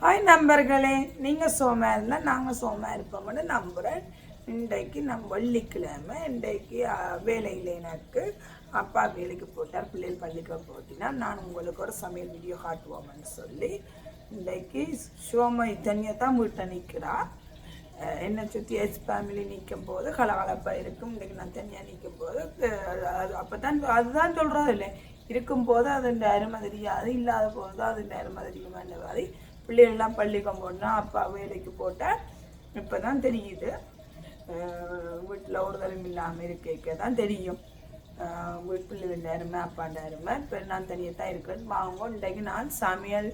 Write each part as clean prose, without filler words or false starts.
Hi நண்பர்களே, நீங்கள் சோமா இருந்தால் நாங்கள் சோமா இருப்போம்னு நம்புகிறேன். இன்றைக்கு வெள்ளிக்கிழமை. இன்றைக்கு வேலையில் எனக்கு அப்பா வேலைக்கு போட்டார், பிள்ளைகள் பள்ளிக்கு போட்டினா நான் உங்களுக்கு ஒரு சமையல் வீடியோ காட்டுவோம்னு சொல்லி இன்றைக்கு சோமா தனியாக தான் வீட்டை நிற்கிறா. என்னை சுற்றி ஃபேமிலி நிற்கும் போது கலகலப்பாக இருக்கும். இன்றைக்கு நான் தனியாக நிற்கும் போது அப்போ தான் அதுதான் சொல்கிறது இல்லை, இருக்கும்போது அது அருமை தெரியாது, இல்லாத போது அது அருமை தெரியுமான்ற மாதிரி பிள்ளைகள்லாம் பள்ளிக்கம் போனால் அப்பா வேலைக்கு போட்டால் இப்போ தான் தெரியுது. வீட்டில் ஒரு தரம் இல்லாமல் இருக்க தான் தெரியும் வீட்டு பிள்ளைகள் அருமை அப்பாண்ட அருமை. இப்போ நான் தனியாக தான் இருக்கேன். வாங்க இன்றைக்கு நான் சமையல்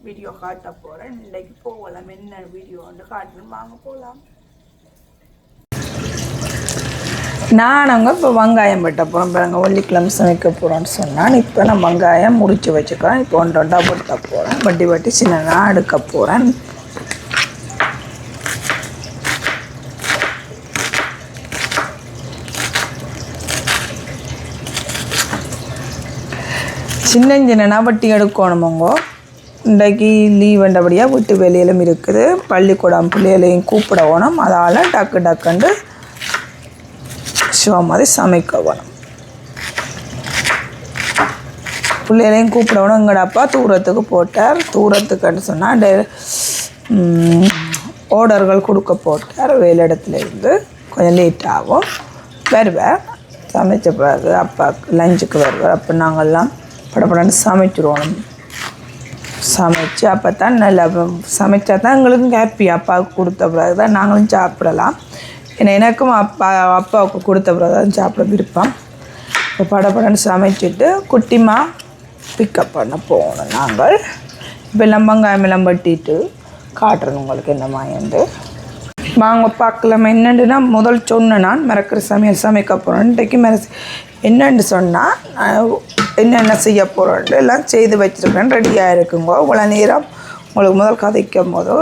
வீடியோ காட்ட போகிறேன். இன்றைக்கு போகலாம், என்ன வீடியோ வந்து காட்டணும், வாங்க போகலாம். நாங்கள் இப்போ வெங்காயம் வெட்ட போகிறோம். பாருங்கள், வெள்ளிக்கிழமை சமைக்க போகிறோன்னு சொன்னால் இப்போ நான் வெங்காயம் முடித்து வச்சுக்கிறேன். இப்போ ஒன்றா வெட்ட போகிறேன். வட்டி சின்னதாக எடுக்க போகிறேன். சின்ன வட்டி எடுக்கணுமோங்கோ. இன்றைக்கு லீவ் வேண்டபடியாக வீட்டு வேலையிலும் இருக்குது, பள்ளிக்கூடம் பிள்ளைகளையும் கூப்பிடணும். அதால் டக்குண்டு மாதிரி சமைக்க வேணும். பிள்ளைகளையும் கூப்பிடணும். எங்கட அப்பா தூரத்துக்கு போட்டார். தூரத்துக்குன்னு சொன்னால் ஆர்டர்கள் கொடுக்க போட்டார். வேலை இடத்துல இருந்து கொஞ்சம் லேட் ஆகும். வருவேன், சமைச்ச பிறகு அப்பாவுக்கு லஞ்சுக்கு வருவார். அப்போ நாங்கள்லாம் படப்படன்னு சமைச்சிடுவோம். சமைச்சு அப்போ தான் நல்லா சமைச்சா தான் எங்களுக்கும் ஹாப்பி. அப்பாவுக்கு கொடுத்த பிறகு தான் நாங்களும் சாப்பிடலாம். ஏன்னா எனக்கும் அப்பாவுக்கு கொடுத்த பிறகு தான் சாப்பிட விருப்பம். இப்போ படப்படன்னு சமைச்சிட்டு குட்டிமா பிக்கப் பண்ண போகணும். நாங்கள் இப்போ எல்லாம் வெங்காயமெல்லாம் வெட்டிட்டு காட்டுறேன் உங்களுக்கு என்ன மாயண்டு. வாங்க பார்க்கலாம். என்னென்னுனா முதல் சொன்னேன், நான் மறக்கிற சமையல் சமைக்க போகிறேன். இன்றைக்கு என்னென்னு சொன்னால் என்னென்ன செய்ய போகிறோன்ட்டு எல்லாம் செய்து வச்சுருக்கேன். ரெடியாக இருக்குங்க. இவ்வளோ நேரம் உங்களுக்கு முதல் கதைக்கும் போது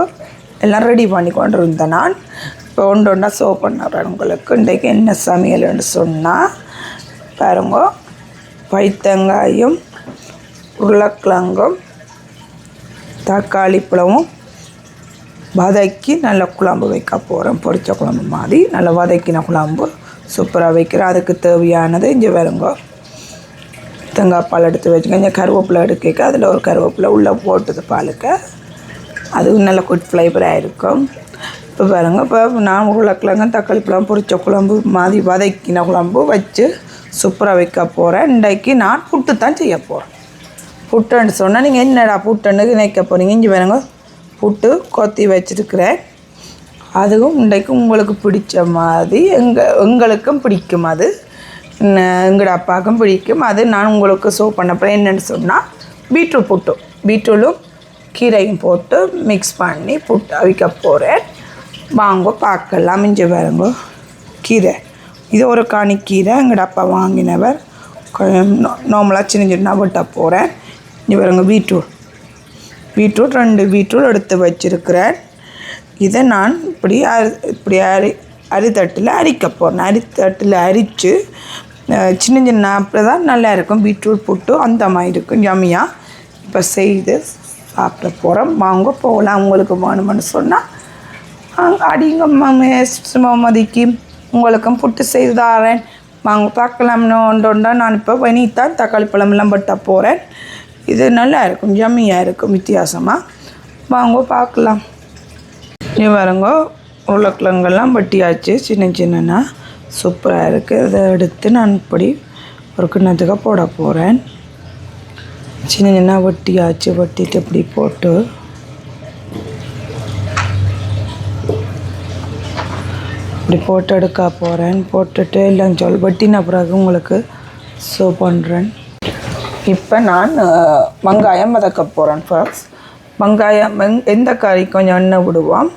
எல்லாம் ரெடி பண்ணி கொண்டு இருந்தேன். நான் இப்போ ஒன்றா ஷோ பண்ணுறேன் உங்களுக்கு. இன்றைக்கு என்ன சமையல்னு சொன்னால் பாருங்க, பைத்தங்காயும் உருளைக்கிழங்கும் தக்காளி பழமும் வதக்கி நல்ல குழம்பு வைக்க போகிறேன். பொரிச்ச குழம்பு மாதிரி நல்லா வதக்கின குழம்பு சூப்பராக வைக்கிறேன். அதுக்கு தேவையானது இங்கே வருங்க, தேங்காய் பால் எடுத்து வச்சுக்க, இங்கே கருவேப்பிலை எடுக்க, அதில் ஒரு கருவேப்பிலை உள்ளே போட்டுது பாலுக்கு, அதுவும் நல்ல குட் ஃப்ளேவராக இருக்கும். இப்போ பாருங்க, இப்போ நான் உருளைக்கிழங்கு தக்காளி பழம் பொரிச்ச குழம்பு மாதிரி வதக்கின குழம்பு வச்சு சூப்பராக வைக்க போகிறேன். இன்றைக்கு நான் புட்டு தான் செய்ய போகிறேன். புட்டுன்னு சொன்னால் நீங்கள் என்னடா புட்டுன்னு நினைக்க போகிறீங்க. இங்கே பாருங்க, புட்டு கொத்தி வச்சுருக்கிறேன். அதுவும் இன்றைக்கு உங்களுக்கு பிடிச்ச மாதிரி எங்களுக்கும் பிடிக்கும். அது எங்களோட அப்பாவுக்கும் பிடிக்கும். அது நான் உங்களுக்கு ஷோ பண்ண போகிறேன். என்னென்னு சொன்னால் பீட்ரூட் புட்டு, பீட்ரூட்டும் கீரையும் போட்டு மிக்ஸ் பண்ணி புட்டு அவிக்க போகிறேன். வாங்க பார்க்கலாம். இஞ்சி பாருங்க, கீரை இது ஒரு காணி கீரை எங்களோட அப்பா வாங்கினவர். நார்மலாக சின்ன வெட்ட போகிறேன். இங்கே பாருங்க, பீட்ரூட் 2 பீட்ரூட் எடுத்து வச்சுருக்கிறேன். இதை நான் இப்படி அரித்தட்டில் அரிக்க போகிறேன். அரித்தட்டில் அரித்து சின்ன அப்படி தான் நல்லா இருக்கும். பீட்ரூட் புட்டு அந்த மாதிரி இருக்கும், யம்மியாக. இப்போ செய்து சாப்பிட போகிறோம். வாங்க போகலாம். உங்களுக்கு வேணுமென்னு சொன்னால் அடிங்க மதிக்கு உங்களுக்கும் புட்டு செய்து தாரேன். வாங்க பார்க்கலாம்னு ஒன்றா. நான் இப்போ வெனித்தான் தக்காளி பழமெல்லாம் வெட்ட போகிறேன். இது நல்லா இருக்கும், யம்மியாக இருக்கும், வித்தியாசமாக. வாங்க பார்க்கலாம். இது பாருங்க, உருளைக்கிழங்கெல்லாம் வெட்டியாச்சு சின்ன சூப்பராக இருக்குது. இதை எடுத்து நான் இப்படி ஒரு கிண்ணத்துக்கு போட போகிறேன். சின்ன வெட்டியாச்சு. வெட்டிட்டு இப்படி போட்டு இப்படி போட்டு எடுக்க போகிறேன். போட்டுட்டு எல்லாம் வெட்டின பிறகு உங்களுக்கு ஷோ பண்ணுறேன். இப்போ நான் வெங்காயம் வதக்க போகிறேன். ஃபர்ஸ்ட் வெங்காயம் எந்த கறி கொஞ்சம் எண்ணெய் விடுவோம்.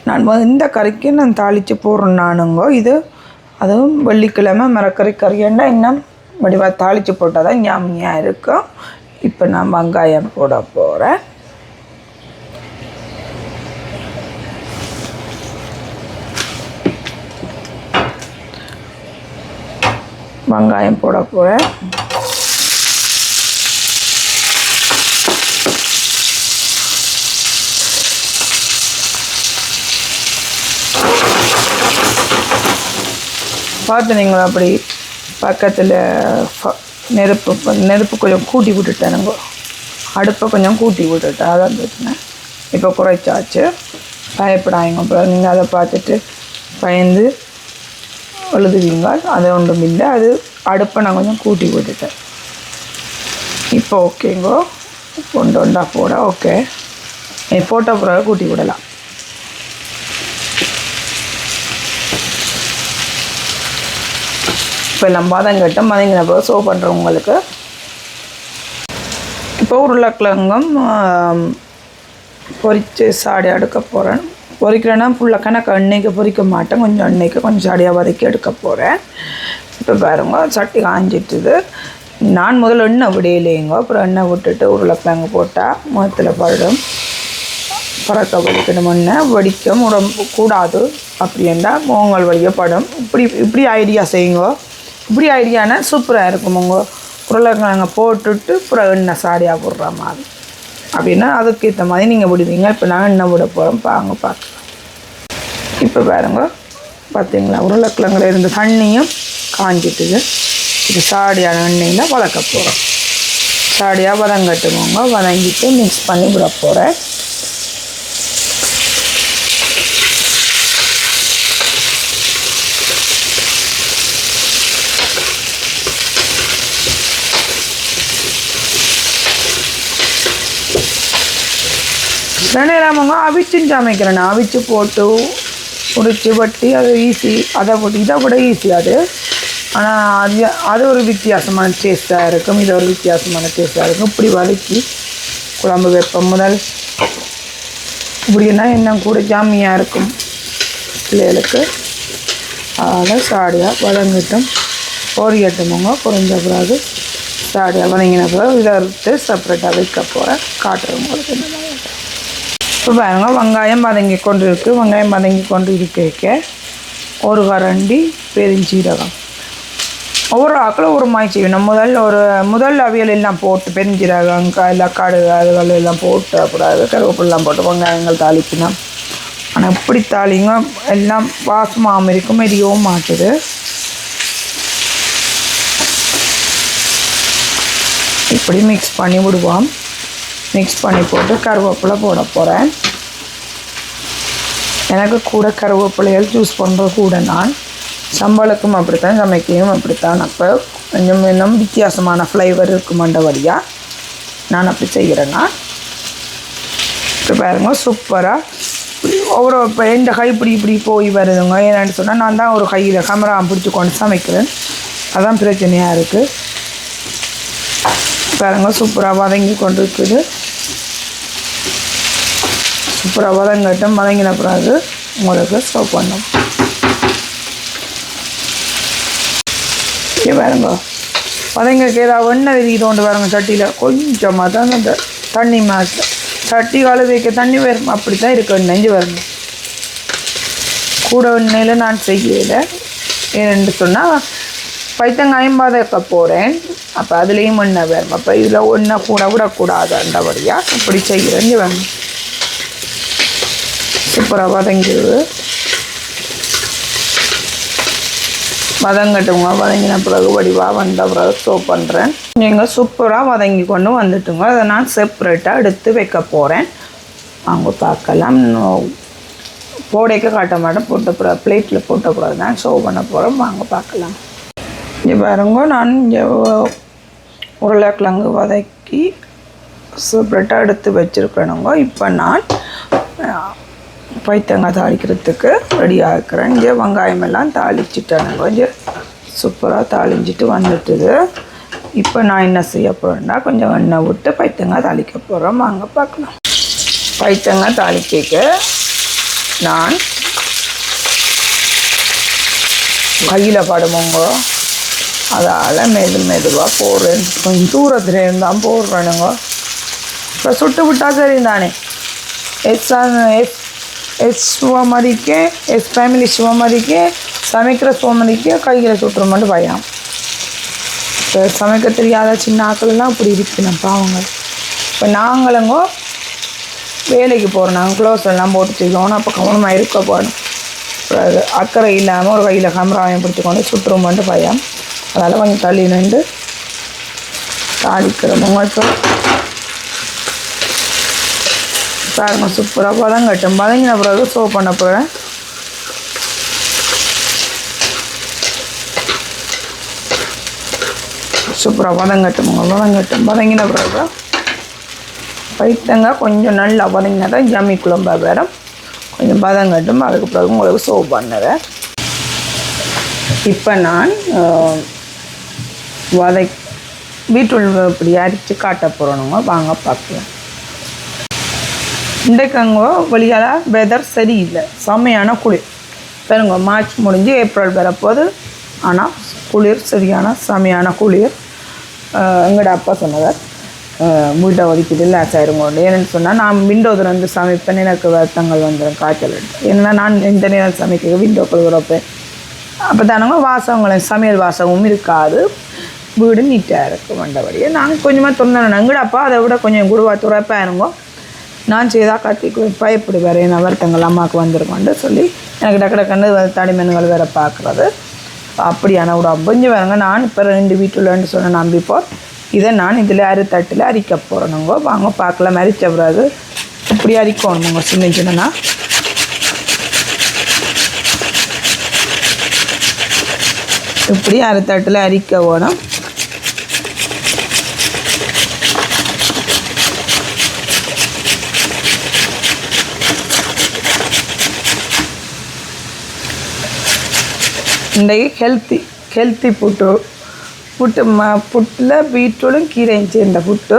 நான் இந்த கறிக்கு நான் தாளித்து போடுறேன் நானுங்க. இது அதுவும் வெள்ளிக்கிழமை மரக்கறி எண்ணெய் இன்னும் வடிவாக தாளித்து போட்டால் தான் ஞாமியாக இருக்கும். இப்போ நான் வெங்காயம் போட போகிறேன். வெங்காயம் போட போகிறேன். பார்த்து நீங்கள் அப்படி பக்கத்தில் நெருப்பு கொஞ்சம் கூட்டி விட்டுட்டேனுங்க. அடுப்பை கொஞ்சம் கூட்டி விட்டுட்டேன். அதான் பிரச்சனை. இப்போ குறைச்சாச்சு. பயப்படாங்க. அப்புறம் நீங்கள் அதை பார்த்துட்டு பயந்து எழுதுவீங்க. அது ஒன்றும் இல்லை. அது அடுப்பை நான் கொஞ்சம் கூட்டி விட்டுட்டேன். இப்போ ஓகேங்கோ. ஒன்று ஒன்றா போட ஓகே. போட்ட பிறகு கூட்டி விடலாம். இப்போ எல்லாம் பதங்கட்டும். மதங்கின பிறகு சர்வ் பண்ணுறவங்களுக்கு இப்போ உருளைக்கிழங்கும் பொரித்து சாடி எடுக்க போகிறேன். பொரிக்கிறேன்னா ஃபுல்லாக கணக்கு எண்ணெய்க்கு பொரிக்க மாட்டேன். கொஞ்சம் எண்ணெய்க்கு கொஞ்சம் சாடியாக வதக்கி எடுக்க போகிறேன். இப்போ பாருங்க சட்டி காஞ்சிட்டுது. நான் முதல்ல எண்ணெய் விடையிலேங்க. அப்புறம் எண்ணெய் விட்டுட்டு உருளைக்கிழங்கு போட்டால் முகத்தில் படும். பறக்க வலிக்கணும். எண்ணெய் வடிக்க உடம்பு கூடாது. அப்படின்னா முகங்கள் வலிக்க படும். இப்படி ஐடியா செய்யுங்க. இப்படி ஐடியானா சூப்பராக இருக்கும். உங்கள் உருளைக்கிழங்க போட்டுட்டு அப்புறம் எண்ணெய் சாடியாக போடுற மாதிரி அப்படின்னா அதுக்கு ஏற்ற மாதிரி நீங்கள் விடுவீங்க. இப்போ நான் எண்ணெய் விட போகிறோம். பார்க்கலாம். இப்போ பாருங்க பார்த்தீங்களா உருளைக்கிழங்குல இருந்த தண்ணியும் காஞ்சிட்டுது. இது சாடியான எண்ணெயில் வதக்க போகிறோம். சாடியாக வதங்கட்டுவோங்க. வதங்கிட்டு மிக்ஸ் பண்ணி விட போகிறேன். நேரமாங்க அவிச்சுன்னு சமைக்கிறேன். அவிச்சு போட்டு உரிச்சு வட்டி அது ஈஸி. அதை போட்டு இதை விட ஈஸி அது. ஆனால் அது ஒரு வித்தியாசமான டேஸ்ட்டாக இருக்கும். இது ஒரு வித்தியாசமான டேஸ்ட்டாக இருக்கும். இப்படி வதக்கி குழம்பு வைப்போம். முதல் இப்படின்னா இன்னும் கூட ஜாமியாக இருக்கும் பிள்ளைகளுக்கு. அதனால் சாடியாக வதங்கிட்டும் பொரியட்டுமோங்க. பொரிஞ்ச பிறகு சாடியாக வதங்கின பிறகு இதை எடுத்து செப்பரேட்டாக வைக்க போகிறேன். காட்டுறவங்களுக்கு இந்த மாதிரி. இப்போ பாருங்க வெங்காயம் வதங்கி கொண்டு இருக்குது. வெங்காயம் வதங்கி கொண்டு இருக்க ஒரு கரண்டி பெருஞ்சீரகம். ஒவ்வொரு ஆக்களும் ஒரு மாதிரி செய்யணும். முதல் அவியல் எல்லாம் போட்டு பெருஞ்சீரகம் எல்லாம் கடுகு அதுகள் எல்லாம் போட்டு அப்புறம் கருவேப்பிலாம் போட்டு வெங்காயங்கள் தாளிக்கணும். ஆனால் இப்படி தாளிங்க எல்லாம் வாசமாகவும் இருக்கும். எரியவும் மாட்டுது. இப்படி மிக்ஸ் பண்ணி விடுவோம். மிக்ஸ் பண்ணி போட்டு கருவேப்பிலை போட போகிறேன். எனக்கு கூட கருவேப்பிலைகள் சூஸ் பண்ணுறது கூட. நான் சம்பளுக்கும் அப்படித்தான், சமைக்கையும் அப்படித்தான். அப்போ கொஞ்சம் இன்னும் வித்தியாசமான ஃப்ளேவர் இருக்குமென்ற வழியாக நான் அப்படி செய்கிறேன்னா. இப்போ பாருங்க சூப்பராக ஒவ்வொரு இப்போ எந்த கை இப்படி போய் வருதுங்க. ஏன்னு சொன்னால் நான் தான் ஒரு கையில் கேமரா பிடிச்சி கொண்டு சமைக்கிறேன். அதான் பிரச்சனையாக இருக்குது. பாருங்க சூப்பராக வதங்கி கொண்டு இருக்குது. சூப்பராக வதங்கட்டும். வதங்கின பிறகு உங்களுக்கு சர்வ் பண்ணும். பாருங்க வதங்களுக்கு ஏதாவது எண்ணெய் விதிக்கிட்டு கொண்டு பாருங்க. சட்டியில் கொஞ்சமாக தான் அந்த தண்ணி மாற்ற சட்டி கழுவிக்க தண்ணி வரும். அப்படி தான் இருக்கு. நெஞ்சு வரணும். கூட எண்ணெயில் நான் செய்யலை. ஏன்னு சொன்னால் பைத்தங்காயம் வதக்க போகிறேன். அப்போ அதுலேயும் எண்ணெய் வரும். அப்போ இதில் எண்ணெய் கூட விடக்கூடாது. அந்தபடியாக இப்படி செய்கிறேன். வேணும் சூப்பராக வதங்கிடுது. வதங்கட்டுங்க. வதங்கின பிறகு வடிவாக வந்த பிறகு சர்வ் பண்ணுறேன். நீங்கள் சூப்பராக வதங்கி கொண்டு வந்துட்டுங்க. அதை நான் செப்பரேட்டாக எடுத்து வைக்க போகிறேன். அவங்க பார்க்கலாம். போடைக்க காட்ட மாட்டேன். போட்ட பிறகு பிளேட்டில் போட்ட பிறகு தான் சர்வ் பண்ண போகிறோம். வாங்க பார்க்கலாம். இங்கே பாருங்க நான் இங்கே உருளைக்கிழங்கு வதக்கி செப்பரேட்டாக எடுத்து வச்சுருக்கணுங்க. இப்போ நான் பைத்தங்காய் தாளிக்கிறதுக்கு ரெடியாக இருக்கிறேன். இங்கே வெங்காயம் எல்லாம் தாளிச்சிட்டேனுங்க. கொஞ்சம் சூப்பராக தாளிஞ்சிட்டு வந்துட்டுது. இப்போ நான் என்ன செய்ய போகிறேன்னா கொஞ்சம் எண்ணெய் விட்டு பைத்தங்காய் தாளிக்க போகிறோம். வாங்க பார்க்கலாம். பைத்தங்காய் தாளிக்க நான் கையில் படுமோங்க. அதால் மெதுவாக போடுறேன். கொஞ்சம் தூரத்தில் இருந்தால் போடுறேனுங்க. இப்போ சுட்டு விட்டால் சரி தானே. எஸ் சுவமதிக்கு எஸ் ஃபேமிலி சுவமதிக்கு சமைக்கிற சுவமதிக்கு கையில் சுட்டுறோம்னு பயம். இப்போ சமைக்க தெரியாத சின்ன ஆக்கள்லாம் இப்படி இருக்கணும் பாவங்க. இப்போ நாங்களுங்க வேலைக்கு போகிறோம். நாங்கள் க்ளோஸ் எல்லாம் போட்டு செய்வோம். அப்போ கவனமாக இருக்க போகணும். அக்கறை இல்லாமல் ஒரு கையில் கேமராவையும் பிடிச்சி கொண்டு சுற்றுருமான்ட்டு பயம். அதனால் கொஞ்சம் தள்ளி நின்று தாளிக்கிறோம். உங்களுக்கு பாருங்க சூப்பராக வதங்கட்டும். வதங்கின பிறகு சோ பண்ண போகிறேன். சூப்பராக வதங்கட்டும். வதங்கின பிறகு பைத்தங்க கொஞ்சம் நல்லா வதங்கினா தான் ஜம்மி குழம்பா வேறு. கொஞ்சம் வதங்கட்டும். அதுக்கு பிறகு உங்களுக்கு சோ பண்ணுறேன். இப்போ நான் பீட்ரூட் இப்படி அரித்து காட்ட போகிறோனுங்க. வாங்க பார்க்கலாம். இன்றைக்குங்க வெளியால் வெதர் சரியில்லை, செம்மையான குளிர். பாருங்க மார்ச் முடிஞ்சு ஏப்ரல் வரப்போது. ஆனால் குளிர் சரியான செம்மையான குளிர். எங்களோட அப்பா சொன்னவர் வீட்டை ஒதுக்கிட்டு லேசாயிருங்கோண்டு. ஏன்னு சொன்னால் நான் விண்டோவில் வந்து சமைப்பேன். எனக்கு வருத்தங்கள் வந்துடும், காய்ச்சல் எடுத்து. ஏன்னா நான் எந்த நேரம் சமைக்க விண்டோக்கள் உறப்பேன். அப்போ தானங்க வாசகங்களை சமையல் வாசகமும் இருக்காது, வீடு நீட்டாக இருக்கும். வந்தபடியே நாங்கள் கொஞ்சமாக தொந்தரணும். எங்கட அப்பா அதை விட கொஞ்சம் குடுவா துறப்பாக இருங்கோ. நான் செய்தால் கத்திக்கு பயப்படுவார். ஏன்னா வருத்தங்கள் அம்மாவுக்கு வந்திருக்கோன்னு சொல்லி எனக்கு டக்கு தடிமன்கள் வேறு பார்க்குறது. அப்படியான விட கொஞ்சம் வேறுங்க. நான் இப்போ 2 வீட்டுலன்னு சொன்ன நம்பிப்போ இதை நான் இதில் அரித்தட்டில் அரிக்க போகிறேனுங்கோ. வாங்க பார்க்கலாம். அரிச்ச பிறகு இப்படி அரிக்கணுங்க சின்ன சின்னனா. இப்படி அரித்தட்டில் அரிக்க வேணும். இன்றைக்கு ஹெல்த்தி புட்டில் பீட்ரூட்டும் கீரையும் சேர்ந்த புட்டு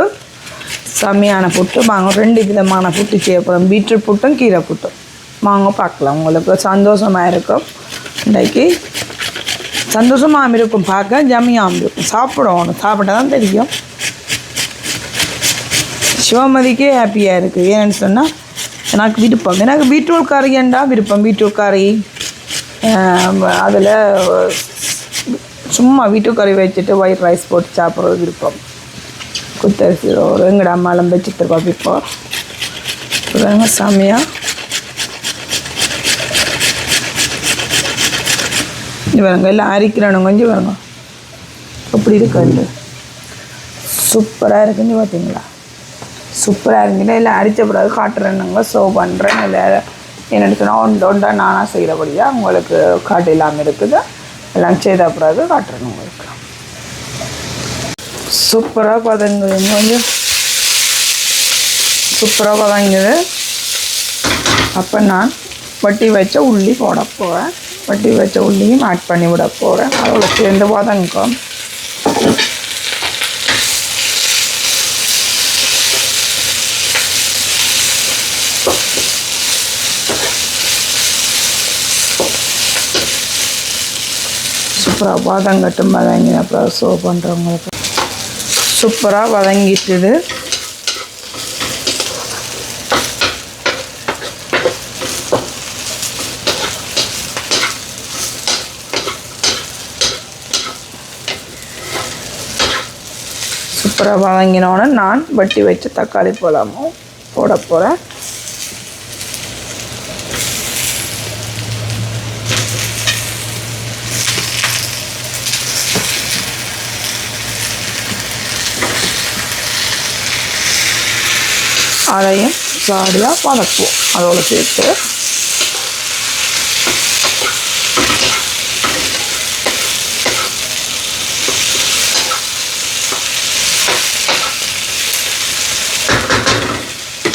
செம்மையான புட்டு. வாங்க 2 விதமான புட்டு செய்யப்படும். பீட்ரூட் புட்டும் கீரை புட்டும். வாங்க பார்க்கலாம். உங்களுக்கு சந்தோஷமாக இருக்கும். இன்றைக்கு சந்தோஷமாகவும் இருக்கும், பார்க்க ஜம்மியாகவும் இருக்கும். சாப்பிடணும், சாப்பிட்டா தான் தெரியும். சிவமதிக்கே ஹாப்பியாக இருக்குது. ஏன்னு சொன்னால் எனக்கு விருப்பம். எனக்கு பீட்ரூட் கறியண்டா விருப்பம். பீட்ரூட் கறி அதில் சும்மா வீட்டுக்கு கறி வச்சுட்டு ஒயிட் ரைஸ் போட்டு சாப்பிட்றது விருப்பம். குத்தரிசி ஒரு எங்கட அம்மாலாம் வச்சுருப்பா. இப்போ செம்மையாக பாருங்க எல்லாம் அரிக்கிறானுங்க. கொஞ்சம் பாருங்க அப்படி இருக்காது. சூப்பராக இருக்குன்னு பார்த்தீங்களா? சூப்பராக இருந்துச்சுன்னா எல்லாம் அரித்த பிறகு காட்டுறேனுங்க. ஸோ பண்ணுறேன். இல்லை என்னென்னு சொன்னால் ஒன்றா நானாக செய்கிறபடியாக உங்களுக்கு காட்டு இல்லாமல் இருக்குது. எல்லாம் செய்த பிறகு காட்டுறேன் உங்களுக்கு. சூப்பராக பதங்குது. கொஞ்சம் சூப்பராக பதங்குது. அப்போ நான் வட்டி வச்ச உள்ளி போட போகிறேன். வட்டி வச்ச உள்ளியும் ஆட் பண்ணி விட போகிறேன். அதோட சேர்ந்து வதங்கும். சூப்பராக வதங்கட்டும். வதங்கி அப்புறம் சோ பண்ணுறவங்களுக்கு சூப்பராக வதங்கிட்டுது. சூப்பராக வதங்கினோன்னு நான் வட்டி வச்சு தக்காளி பழமும் போட போகிறேன். அதையும் சாடியாக வதக்குவோம். அதோடு சேர்த்து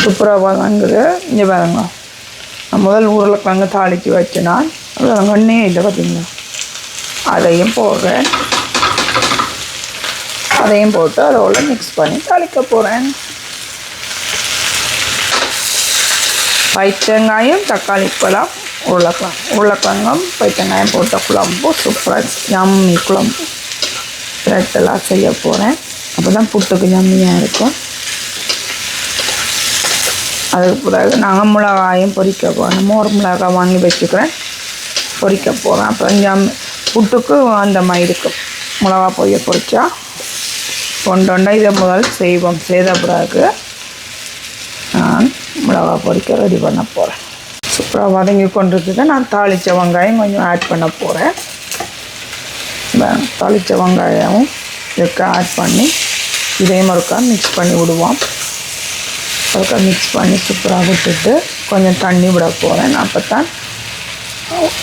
சூப்பராக வதங்குது. இங்கே பாருங்க, நான் முதல் உருளைக்கிழங்கு தாளித்து வச்சு நான் எண்ணெயே இல்லை பார்த்தீங்களா. அதையும் போடுறேன். அதையும் போட்டு அதோட மிக்ஸ் பண்ணி தாளிக்க போகிறேன். பைத்தங்காயம், தக்காளி பழம், உருளைக்கிழங்கும் பைத்தங்காயம் போட்ட குழம்பு சூப்பராக யம்மி குழம்பு ரெட்டெல்லாம் செய்ய போகிறேன். அப்போ தான் புட்டுக்கு யம்மியாக இருக்கும். அதுக்கு பிறகு நாங்கள் மிளகாயும் பொரிக்க போகிறேன். மோர் மிளகாய் வாங்கி வச்சுக்கிறேன், பொரிக்க போகிறேன். அப்புறம் புட்டுக்கு அந்த மாதிரி இருக்கும். மிளகா பொரிச்சா கொண்டோண்டா இதை முதல் செய்த பிறகு நான் மிளகா பொரிக்க ரெடி பண்ண போகிறேன். சூப்பராக வதங்கி கொண்டிருக்குது. நான் தாளித்த வெங்காயம் கொஞ்சம் ஆட் பண்ண போகிறேன். தாளித்த வெங்காயமும் இதுக்கு ஆட் பண்ணி இதையும் ஒருக்கா மிக்ஸ் பண்ணி விடுவோம். ஒருக்கா மிக்ஸ் பண்ணி சூப்பராக விட்டுட்டு கொஞ்சம் தண்ணி விட போகிறேன். அப்போ தான்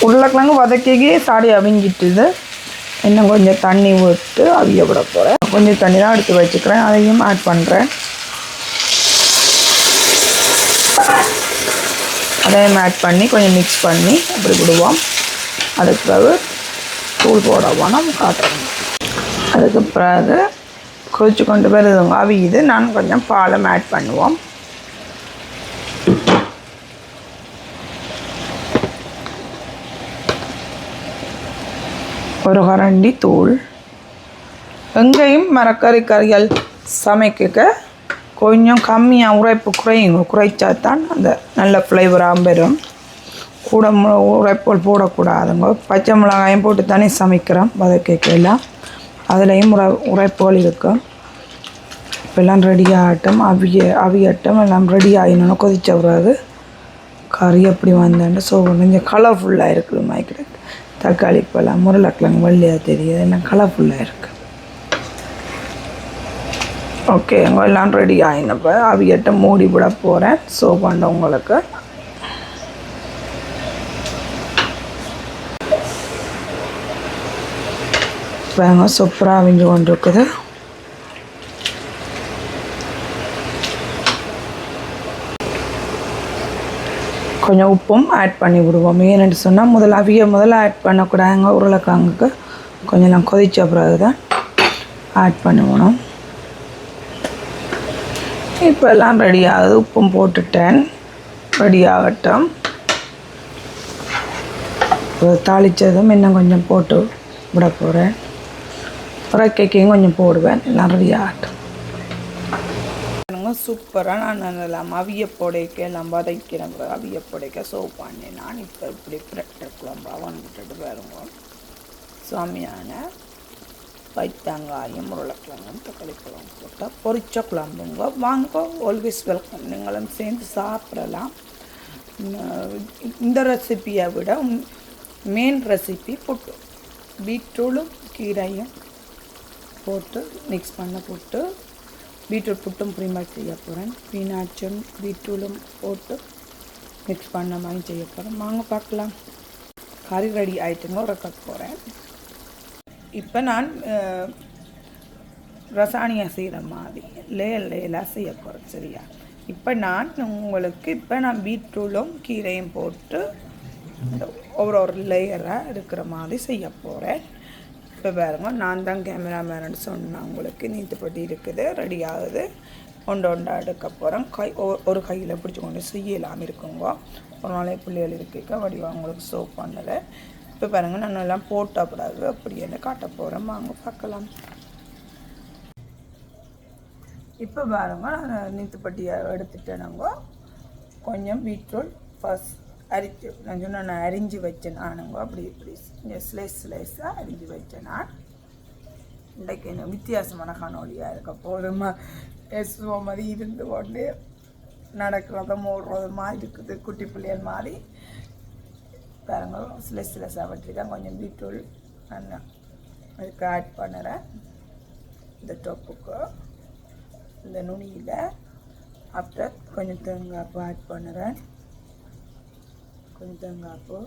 உருளைக்கிழங்கு வதக்கிக்கே சாடி அவிஞ்சிட்டுது. இன்னும் கொஞ்சம் தண்ணி விட்டு அவிய விட போகிறேன். கொஞ்சம் தண்ணி தான் எடுத்து வச்சுக்கிறேன், அதையும் ஆட் பண்ணுறேன். அதையும் ஆட் பண்ணி கொஞ்சம் மிக்ஸ் பண்ணி அப்படி விடுவோம். அதுக்கு பிறகு தூள் போடவும் நம்ம காட்டுறோம். அதுக்கு பிறகு கொதிச்சு கொண்டு வருதுங்க, அவியுது. நான் கொஞ்சம் பாலும் ஆட் பண்ணுவோம். ஒரு கரண்டி தூள். எங்கேயும் மரக்கறி கறிகள் சமைக்க கொஞ்சம் கம்மியாக உரைப்பு குறைச்சா தான் அந்த நல்ல ஃப்ளேவராக வரும். கூட உரைப்போல் போடக்கூடாதுங்க. பச்சை மிளகாயும் போட்டு தானே சமைக்கிறோம் வதக்கைக்கெல்லாம், அதுலேயும் உரைப்போல் இருக்கும். இப்போல்லாம் ரெடி ஆகட்டும், அவியட்டும், எல்லாம் ரெடி ஆகினோன்னு கொதிச்ச பிறகு கறி எப்படி வந்தேன்னு கொஞ்சம் கலர்ஃபுல்லாக இருக்குது. மைக்கிறது தக்காளி பழம் முருளைக்கிழங்கு வெள்ளையாக தெரியுது, எல்லாம் கலர்ஃபுல்லாக இருக்குது. ஓகே, எல்லாம் ரெடி ஆகினப்போ அவியட்ட மூடி விட போகிறேன். பண்ணவங்களுக்கு வேங்க சூப்பராக அவிஞ்சு கொண்டு இருக்குது. கொஞ்சம் உப்பும் ஆட் பண்ணி விடுவோம். ஏன்னு சொன்னால் முதல்ல ஆட் பண்ணக்கூடாதுங்க. உருளைக்கிழங்குக்கு கொஞ்சம் கொதிச்ச பிறகு தான் ஆட் பண்ணுவோம். இப்போ எல்லாம் ரெடி ஆகுது. உப்பும் போட்டுட்டேன், ரெடி ஆகட்டும். தாளித்ததும் இன்னும் கொஞ்சம் போட்டு விட போகிறேன். உரைக்கைக்கும் கொஞ்சம் போடுவேன். எல்லாம் ரெடி ஆகட்டும். சூப்பராக நான் எல்லாம் அவிய புடைக்க எல்லாம் வதைக்கிறேன். அவிய புடைக்க பண்ணி நான் இப்போ இப்படி பிரட்டை குழம்பாக வந்துட்டு வருங்க. சுவாமியான வைத்தங்காயம் உருளைக்கிழங்கும் தக்காளி குழம்பு போட்டால் பொரிச்ச குழம்புங்க. வாங்க, ஆல்வேஸ் வெல்கம். நீங்களும் சேர்ந்து சாப்பிடலாம். இந்த ரெசிப்பியை விட மெயின் ரெசிபி புட்டு, பீட்ரூட்டும் கீரையும் போட்டு மிக்ஸ் போட்டு பீட்ரூட் புட்டும் ப்ரீமாக செய்ய போகிறேன். பீனாட்சும் பீட்ரூட்டும் போட்டு மிக்ஸ் பண்ண மாதிரி செய்ய போகிறேன். வாங்க பார்க்கலாம். கறி ரெடி ஆகிட்டுங்க, உரைக்க போகிறேன். இப்போ நான் ரசாயனியாக செய்கிற மாதிரி லேயலாக செய்ய போகிறேன். சரியா? இப்போ நான் பீட்ரூட்டும் கீரையும் போட்டு ஒரு லேயராக இருக்கிற மாதிரி செய்ய போகிறேன். இப்போ பாருங்க, நான் தான் கேமராமேனு சொன்னேன் உங்களுக்கு. நீத்துப்பட்டி இருக்குது, ரெடி ஆகுது. ஒண்டா எடுக்க போகிறேன். ஒரு கையில் பிடிச்சி கொண்டு செய்யலாம் இருக்குங்க. ஒரு நாளைக்கு பிள்ளைகள் இருக்க வடிவா உங்களுக்கு பண்ணலை. இப்போ பாருங்கள், நான் எல்லாம் போட்டப்படாது அப்படின்னு காட்ட போகிறேன். வாங்க பார்க்கலாம். இப்போ பாருங்க, நான் நீத்துப்பட்டியை எடுத்துட்டேனுங்க. கொஞ்சம் பீட்ரூட் ஃபஸ்ட் நான் அரிஞ்சு வச்சேன். நானுங்க அப்படி ஸ்லைஸாக அரிஞ்சு வச்சேன். நான் இன்றைக்கு என்ன வித்தியாசமான காணொலியாக இருக்க போதுமா எஸ்வோ மாதிரி இருந்து கொண்டு நடக்கிறதும் ஓடுறதுமா இருக்குது. குட்டி பிள்ளைகள் மாதிரி பாருங்க, ஸ்லைஸாக வச்சுருக்கேன். கொஞ்சம் பீட்ரூட் நான் அதுக்கு ஆட் பண்ணுறேன். இந்த டொப்புக்கு இந்த நுனியில் அப்புறம் கொஞ்சம் தேங்காய்ப்பு ஆட் பண்ணுறேன். கொஞ்சம் தேங்காய்ப்பு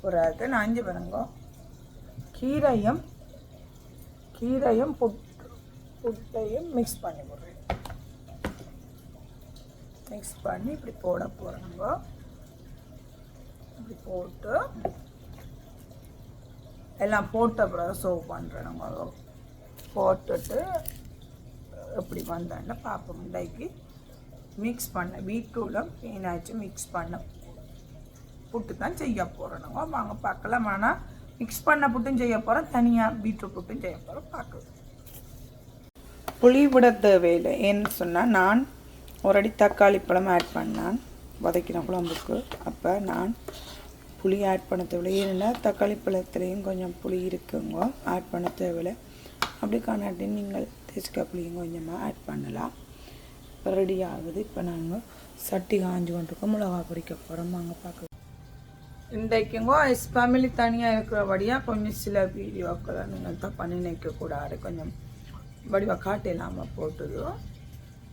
ஒரு நான் 5 பாருங்க. கீரையும் புட்டையும் மிக்ஸ் பண்ணி போடுறேன். மிக்ஸ் பண்ணி இப்படி போட போகிறேங்க. இப்படி போட்டு எல்லாம் போட்ட பிறகு சர்வ் பண்ணுறேன். போட்டுட்டு எப்படி வந்தேன்னு பார்ப்போம். இன்றைக்கு மிக்ஸ் பண்ண பீட்ரூட்டும் பீனாச்சும் மிக்ஸ் பண்ண புட்டு தான் செய்ய போகிறேனுங்க. வாங்க பார்க்கலாம். ஆனால் மிக்ஸ் பண்ண புட்டும் செய்ய போகிறேன், தனியாக பீட்ரூட் புட்டும் செய்ய போகிறேன். பார்க்கலாம். புளி விட தேவையில்லை. ஏன்னு சொன்னால் நான் ஒரு அடி தக்காளி பழம் ஆட் பண்ணேன் வதக்கின குழம்புக்கு. அப்போ நான் புளி ஆட் பண்ண தேவையில்லை. ஏன்னா தக்காளி பழத்துலேயும் கொஞ்சம் புளி இருக்குங்க, ஆட் பண்ண தேவையில்லை. அப்படி காணாட்டி நீங்கள் தேசிக்காய் புளியும் கொஞ்சமாக ஆட் பண்ணலாம். ரெடி ஆகுது. இப்போ நாங்கள் சட்டி காஞ்சி கொண்டிருக்கோம். மிளகா பொரிக்க போகிறோம். வாங்க பார்க்க. இன்றைக்குங்கோ எஸ் ஃபேமிலி தனியாக இருக்கிறபடியாக கொஞ்சம் சில வீடியோக்களை நீங்கள் தப்பாக நினைக்கக்கூடாது. கொஞ்சம் வடிவாக காட்டு இல்லாமல் போட்டுது.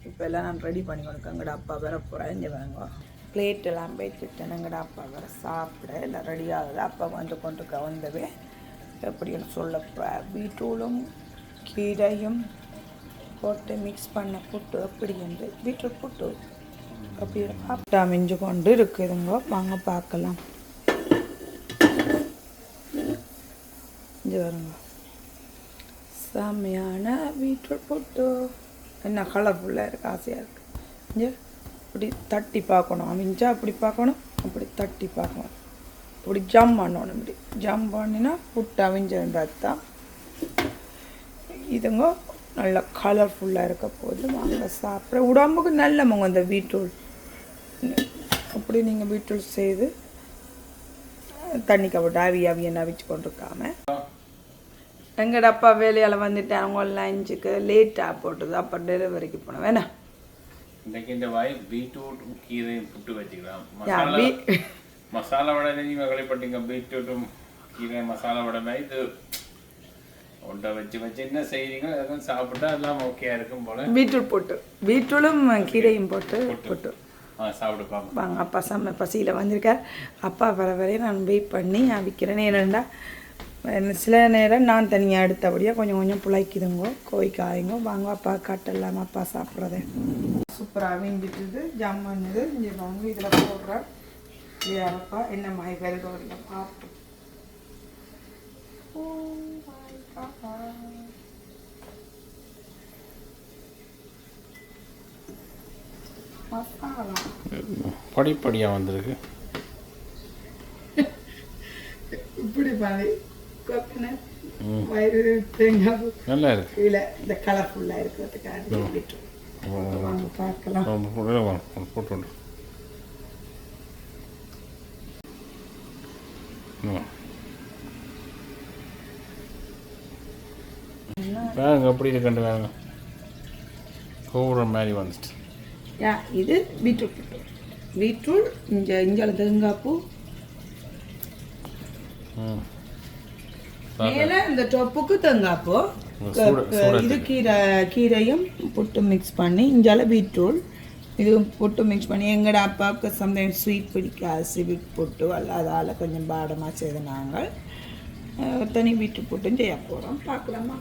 இப்போ எல்லாம் நான் ரெடி பண்ணி கொடுக்க எங்கட அப்பா வேற போகிறேன். இங்கே வாங்க பிளேட் எல்லாம் வைத்துட்டேன். எங்கட அப்பா வேற சாப்பிட எல்லாம் ரெடி ஆகுது. அப்பா வந்து கொண்டு வந்தவே எப்படின்னு சொல்ல பீட்ரூட்டும் கீரையும் போட்டு மிக்ஸ் பண்ண புட்டு எப்படி என்று பீட்ரூட் புட்டு அப்படி சாப்பிட்டா மிஞ்சு கொண்டு இருக்குதுங்க. வாங்க பார்க்கலாம். இங்கே வருங்க செம்மையான பீட்ரூட் புட்டு. என்ன கலர்ஃபுல்லாக இருக்குது, ஆசையாக இருக்குது. இங்கே இப்படி தட்டி பார்க்கணும். அமிஞ்சா அப்படி பார்க்கணும், அப்படி தட்டி பார்க்கணும். இப்படி ஜம்ப் பண்ணணும். இப்படி ஜம்ப் பண்ணினா புட்டு அவிஞ்சன்றது தான். இதுங்க நல்லா கலர்ஃபுல்லாக இருக்க போது வாங்க சாப்பிட்ற. உடம்புக்கு நல்லவங்க இந்த பீட்ரூட். அப்படி நீங்கள் பீட்ரூட் செய்து தண்ணி கப்பட்டு அவியன்னு அவிச்சு கொண்டிருக்காம எங்கட அப்பா வேலையால் வந்துட்டு அவங்க லஞ்சுக்கு லேட்டாக போட்டுது. அப்போ டெலிவரிக்கு போனோம் வேணா. இன்னைக்கு இந்த வாய் பீட்ரூட் கீரையும் புட்டு வச்சுக்கலாம். மசாலா வடை நீங்கள் கழிப்பட்டீங்க. பீட்ரூட்டும் கீரை மசாலா வடை இது ஒன்றை வச்சு என்ன செய்றீங்க அதெல்லாம் சாப்பிட்டா எல்லாம் ஓகேயா இருக்கும் போல. பீட்ரூட் போட்டு பீட்ரூட்டும் கீரையும் போட்டு போட்டு சாப்பிட்டு பார்ப்போம் வாங்க. அப்பா செம்ம பசியில் வந்திருக்கார். அப்பா வர வரையும் நான் வெயிட் பண்ணி அவிக்கிறேன். ஏன்னா சில நேரம் நான் தனியாக எடுத்தபடியாக கொஞ்சம் கொஞ்சம் புழைக்குதுங்கோ கோய்க்காயுங்கோ. வாங்க அப்பா காட்டெல்லாம் அப்பா சாப்பிட்றதே சூப்பராக அவிஞ்சிட்டுது. ஜாம் பண்ணுது. இங்கே வாங்க இதில் போடுறேன் இல்லையாப்பா. என்ன மாதிரி வருதோ இல்லை பார்ப்போம். படிப்படியாக வந்திருக்கு. இப்படி பண்ணி கோகனட் வயிறு தேங்காய் நல்லா இருக்கு. இல்லை இந்த கலர்ஃபுல்லாக இருக்கிறதுக்காக வாங்க பார்க்கலாம். போட்டு வேங்க அப்படி இருக்கண்டு வேங்க கோவுற மாதிரி வந்துட்டு. இது பீட்ரூட் பீட்ரூட் இஞ்சால தேங்காய் பூ மேலே இந்த டொப்புக்கு தேங்காய் பூ. இது கீரையும் புட்டு மிக்ஸ் பண்ணி இஞ்சால பீட்ரூட் இது புட்டு மிக்ஸ் பண்ணி. எங்கட அப்பாவுக்கு சம்டைம்ஸ் ஸ்வீட் பிடிக்காது. ஸ்வீட் புட்டு அதால் கொஞ்சம் பாடமாக செய்து நாங்கள் தனி பீட்ரூட் புட்டும் செய்ய போகிறோம். பார்க்கலாமா?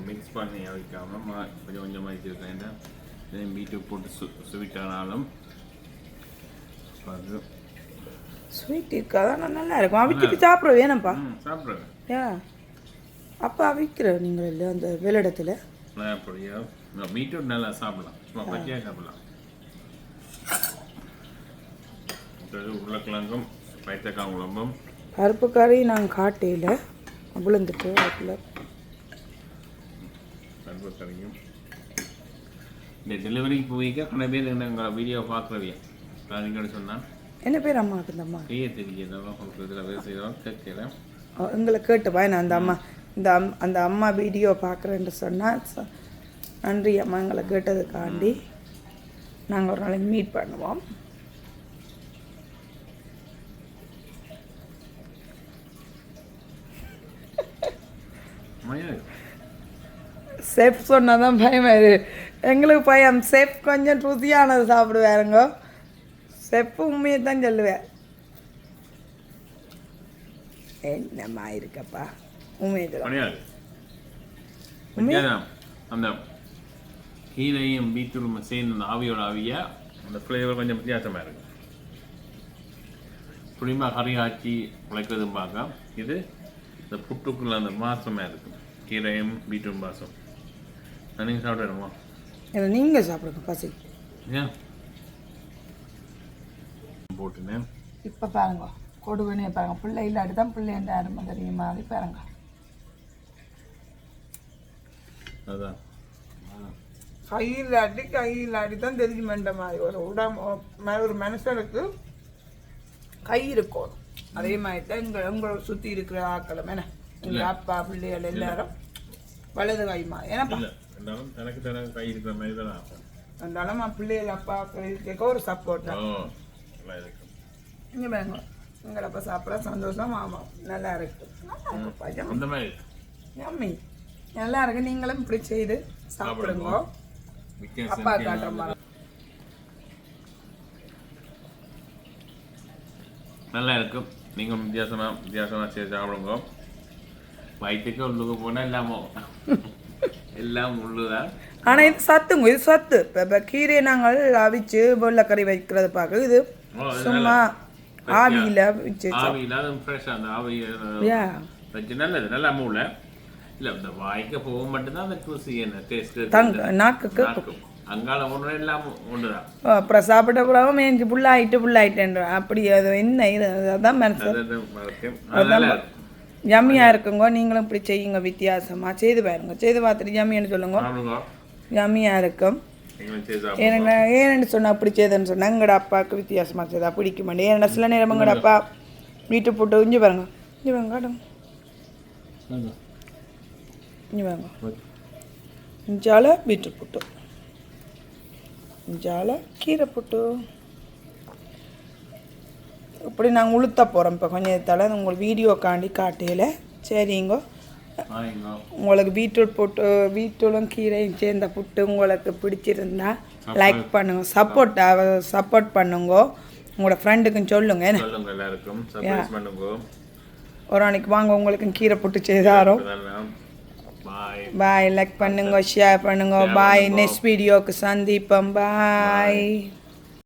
மிக்ஸ் பண்ணி வைக்காமல் கொஞ்சம் கொஞ்சமாக வச்சுருக்கேன். பீட்ரூட் போட்டு ஸ்வீட்டானாலும் அது ஸ்வீட் இருக்காதான் நல்லா இருக்கும். அவிக்கிட்டு சாப்பிட வேணும்ப்பா. சாப்பிட்றேன். ஏன் அப்பா அவிக்கிற நீங்கள் இல்லை அந்த வெள்ளடத்தில் அப்படியா? பீட்ரூட் நல்லா சாப்பிடலாம். சும்மா பச்சையாக சாப்பிடலாம். உருளைக்கிழங்கும் பைத்தக்காய் குழம்பும் பருப்பு கறி நாங்கள் காட்டையில் விழுந்துட்டு அதில் பருப்பு கறியும். இந்த டெலிவரிக்கு போய்க்க கண பேர் எங்கள் வீடியோ பார்க்குறவியா நீங்கள் சொன்னான். என்ன பேர் அம்மாவுக்கு? இந்த அம்மா எங்களை கேட்டு பயணம் அந்த அம்மா அந்த அம்மா வீடியோ பார்க்குறேன்னு சொன்னால் நன்றி அம்மா எங்களை கேட்டதுக்காண்டி. நாங்கள் ஒரு நாளைக்கு மீட் பண்ணுவோம். செஃப் சொன்னால் தான் பயமாயிரு. எங்களுக்கு பயம். செஃப் கொஞ்சம் ருசியானது சாப்பிடுவாருங்க. செப்பு உண்மையை தான் சொல்லுவேன். என்னம்மா இருக்கப்பா உண்மையை அந்த கீரையும் பீட்ரூட்டும் சேர்ந்து அந்த ஆவியோட ஆவியா அந்த ஃப்ளேவர் கொஞ்சம் வித்தியாசமாக இருக்கு. புளிமா கறி ஆச்சி உழைக்கிறதும் பார்க்க இது இந்த புட்டுக்குள்ள அந்த மாசமாக இருக்கு. கீரையும் பீட்ரூட் மாசம். நீங்கள் சாப்பிடணுமா? நீங்கள் சாப்பிடுங்க பசி. ஏன் போட்டுனேன். இப்போ பாருங்க கொடுவனே பாருங்க. பிள்ளை இல்லாட்டி தான் பிள்ளைன்ற அருமை தெரியும் மாதிரி பாருங்க. அதான் கையில்லாட்டி தான் தெரியுமென்ற மாதிரி ஒரு மனுஷனுக்கு கை இருக்கணும். அதே மாதிரி தான் உங்களோட சுற்றி இருக்கிற ஆக்களும் என்ன எங்கள் அப்பா பிள்ளைகள் எல்லாரும் வலது கை மாதிரி. ஏன்னா இருந்தாலும் தனக்கு கை இருக்கிற மாதிரி தான் ஆகும். இருந்தாலும் பிள்ளைகள் அப்பா கேட்க ஒரு சப்போர்ட் தான். நல்லா இருக்கும். இங்கே பாருங்க எங்களை அப்பா சாப்பிட சந்தோஷம். ஆமாம் நல்லா இருக்கு. அந்த மாதிரி யம்மி நல்லா இருக்கு. நீங்களும் இப்படி செய்து சாப்பிடுங்க. அப்பா காட்டுற மாதிரி நல்லா இருக்கும். நீங்கள் வித்தியாசமாக செய்து சாப்பிடுங்க. வயிற்றுக்கு உள்ளுக்கு போனால் எல்லாம் உள்ளுதான். ஆனால் இது சத்துங்க. இது சத்து. இப்போ கீரையை நாங்கள் அவிச்சு வெள்ளைக்கறி வைக்கிறது பார்க்க இது சும்மா ஆவியில் வச்சு ஃப்ரெஷ்ஷாக அந்த ஆவி வச்சு நல்லது. நல்லா மூளை இல்லை இந்த வாய்க்க போக மட்டும்தான் அந்த ருசி என்ன டேஸ்ட்டு நாக்குக்கு அங்கால ஒன்று எல்லாம் ஒன்று தான். அப்புறம் சாப்பிட்ட பிறகு மேய்ஞ்சி புல்லாயிட்டேன்ற அப்படி அது என்ன இது அதான் மனசு யம்மியாக இருக்குங்க. நீங்களும் இப்படி செய்யுங்க. வித்தியாசமாக செய்து பாருங்க. செய்து பார்த்துட்டு யம்மின்னு சொல்லுங்க. யம்மியாக இருக்கும். ஏன்னு சொன்னால் அப்படி செய்தேன்னு சொன்னால் எங்களோட அப்பாவுக்கு வித்தியாசமாக செய்தா பிடிக்க மாட்டேன். ஏன்னா சில நேரம் எங்களோட அப்பா வீட்டு போட்டு இஞ்சி பாருங்க. இஞ்சி பாருங்க காட்டுங்க. இஞ்சி பாருங்க. இஞ்சால பீட்ரூட் புட்டு, இஞ்சால கீரை புட்டு. இப்படி நாங்கள் உளுத்த போகிறோம். இப்போ கொஞ்சம் தலை உங்களுக்கு வீடியோக்காண்டி காட்டையில் சரிங்க. உங்களுக்கு பீட்ரூட்டும் கீரையும் சேர்ந்த புட்டு உங்களுக்கு பிடிச்சிருந்தா லைக் பண்ணுங்க. சப்போர்ட் பண்ணுங்க. உங்களோட ஃப்ரெண்டுக்கும் சொல்லுங்க. ஒரு நாளைக்கு வாங்க உங்களுக்கும் கீரை புட்டு செய்தாரோம். பாய். லைக் பண்ணுங்க, ஷேர் பண்ணுங்க. பாய். நெக்ஸ்ட் வீடியோக்கு சந்திப்போம். பாய்.